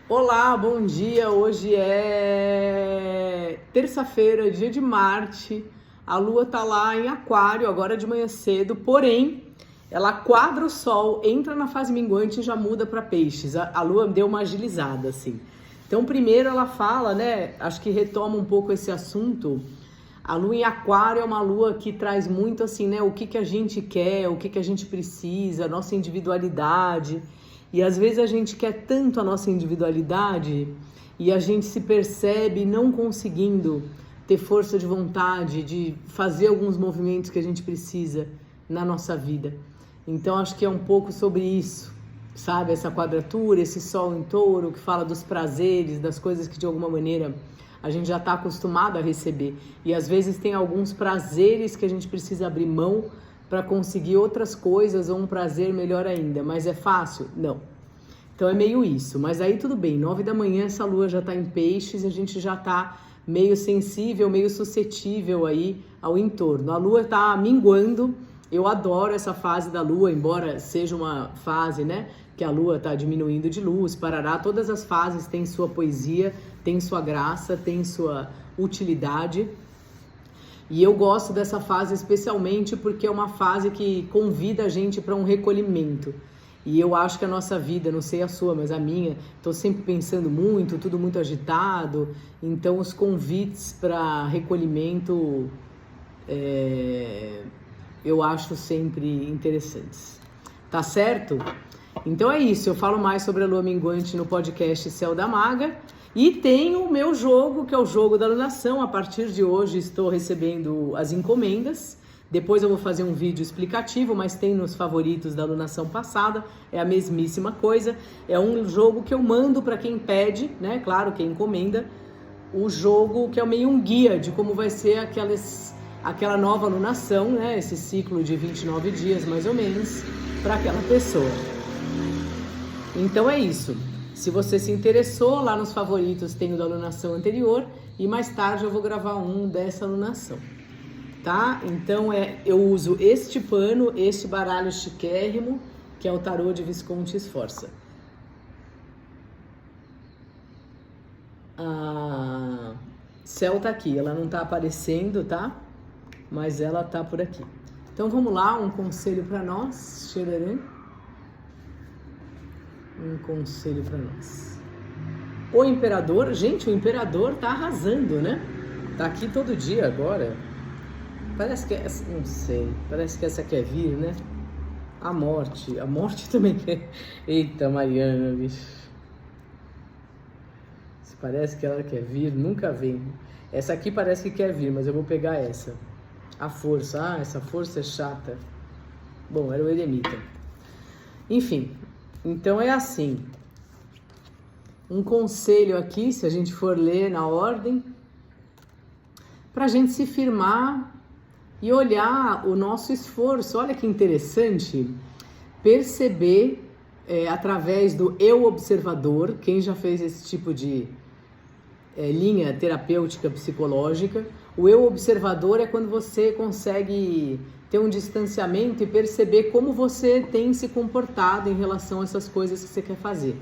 Olá, bom dia. Hoje é terça-feira, dia de Marte. A Lua tá lá em Aquário, agora de manhã cedo, porém, ela quadra o Sol, entra na fase minguante e já muda para Peixes. A Lua deu uma agilizada, assim. Então, primeiro ela fala, né? Acho que retoma um pouco esse assunto. A Lua em Aquário é uma Lua que traz muito assim, né? O que a gente quer, o que a gente precisa, a nossa individualidade. E às vezes a gente quer tanto a nossa individualidade e a gente se percebe não conseguindo ter força de vontade de fazer alguns movimentos que a gente precisa na nossa vida. Então acho que é um pouco sobre isso, sabe? Essa quadratura, esse Sol em Touro que fala dos prazeres, das coisas que de alguma maneira a gente já está acostumado a receber. E às vezes tem alguns prazeres que a gente precisa abrir mão para conseguir outras coisas ou um prazer melhor ainda. Mas é fácil? Não. Então é meio isso. Mas aí tudo bem, 9 da manhã essa lua já está em Peixes e a gente já está meio sensível, meio suscetível aí ao entorno. A lua está minguando. Eu adoro essa fase da lua, embora seja uma fase, né, que a lua está diminuindo de luz, parará. Todas as fases têm sua poesia, têm sua graça, têm sua utilidade. E eu gosto dessa fase especialmente porque é uma fase que convida a gente para um recolhimento. E eu acho que a nossa vida, não sei a sua, mas a minha, estou sempre pensando muito, tudo muito agitado. Então os convites para recolhimento eu acho sempre interessantes. Tá certo? Então é isso, eu falo mais sobre a lua minguante no podcast Céu da Maga. E tem o meu jogo, que é o jogo da alunação. A partir de hoje estou recebendo as encomendas. Depois eu vou fazer um vídeo explicativo, mas tem nos favoritos da alunação passada. É a mesmíssima coisa. É um jogo que eu mando para quem pede, né? Claro, quem encomenda. O jogo que é meio um guia de como vai ser aquela nova alunação, né? Esse ciclo de 29 dias, mais ou menos, para aquela pessoa. Então é isso. Se você se interessou, lá nos favoritos tem o da alunação anterior e mais tarde eu vou gravar um dessa alunação, tá? Então eu uso este pano, este baralho chiquérrimo, que é o tarô de Visconti Sforza. A Céu tá aqui, ela não tá aparecendo, tá? Mas ela tá por aqui. Então vamos lá, um conselho para nós, Xerarã. Um conselho para nós. O imperador, gente, o imperador tá arrasando, né? Tá aqui todo dia agora. Parece que essa, não sei, parece que essa quer vir, né? A morte também quer. Eita, Mariana, bicho. Parece que ela quer vir, nunca vem. Essa aqui parece que quer vir, mas eu vou pegar essa. A força, essa força é chata. Bom, era o eremita. Enfim. Então é assim, um conselho aqui, se a gente for ler na ordem, para a gente se firmar e olhar o nosso esforço. Olha que interessante, perceber através do eu observador, quem já fez esse tipo de linha terapêutica psicológica, o eu observador é quando você consegue ter um distanciamento e perceber como você tem se comportado em relação a essas coisas que você quer fazer.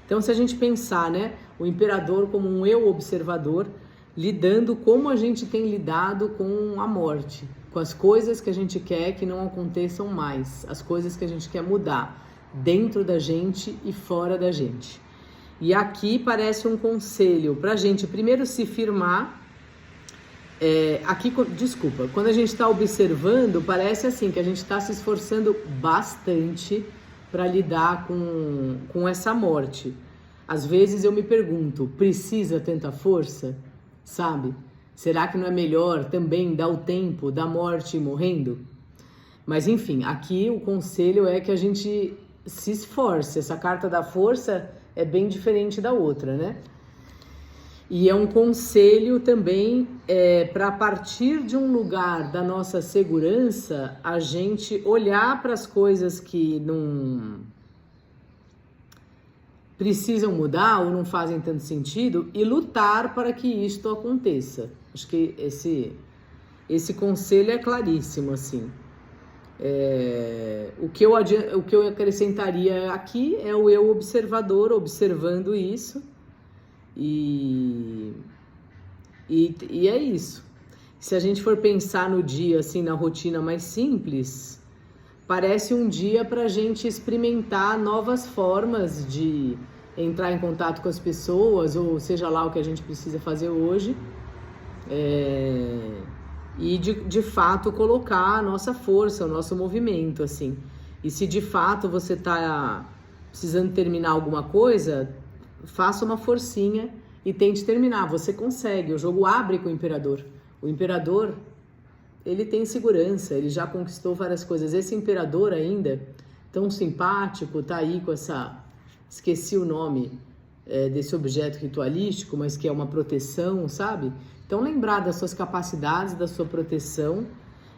Então, se a gente pensar, né, o imperador como um eu observador, lidando como a gente tem lidado com a morte, com as coisas que a gente quer que não aconteçam mais, as coisas que a gente quer mudar dentro da gente e fora da gente. E aqui parece um conselho para a gente primeiro se firmar. Desculpa, quando a gente está observando, parece assim que a gente está se esforçando bastante para lidar com essa morte. Às vezes eu me pergunto, precisa tanta força? Sabe? Será que não é melhor também dar o tempo da morte morrendo? Mas enfim, aqui o conselho é que a gente se esforce. Essa carta da força é bem diferente da outra, né? E é um conselho também para, a partir de um lugar da nossa segurança, a gente olhar para as coisas que não precisam mudar ou não fazem tanto sentido e lutar para que isto aconteça. Acho que esse conselho é claríssimo, assim. O que eu acrescentaria aqui é o eu observador, observando isso, e é isso. Se a gente for pensar no dia, assim, na rotina mais simples, parece um dia para a gente experimentar novas formas de entrar em contato com as pessoas, ou seja lá o que a gente precisa fazer hoje, e de fato colocar a nossa força, o nosso movimento, assim. E se de fato você está precisando terminar alguma coisa, faça uma forcinha e tente terminar. Você consegue. O jogo abre com o Imperador. O Imperador, ele tem segurança, ele já conquistou várias coisas. Esse Imperador ainda, tão simpático, tá aí com essa... Esqueci o nome desse objeto ritualístico, mas que é uma proteção, sabe? Então lembrar das suas capacidades, da sua proteção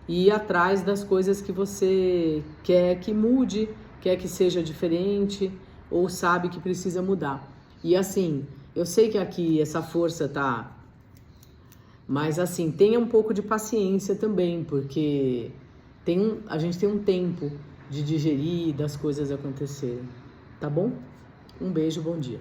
e ir atrás das coisas que você quer que mude, quer que seja diferente ou sabe que precisa mudar. E assim, eu sei que aqui essa força tá... Mas assim, tenha um pouco de paciência também, porque a gente tem um tempo de digerir, das coisas acontecerem. Tá bom? Um beijo, bom dia.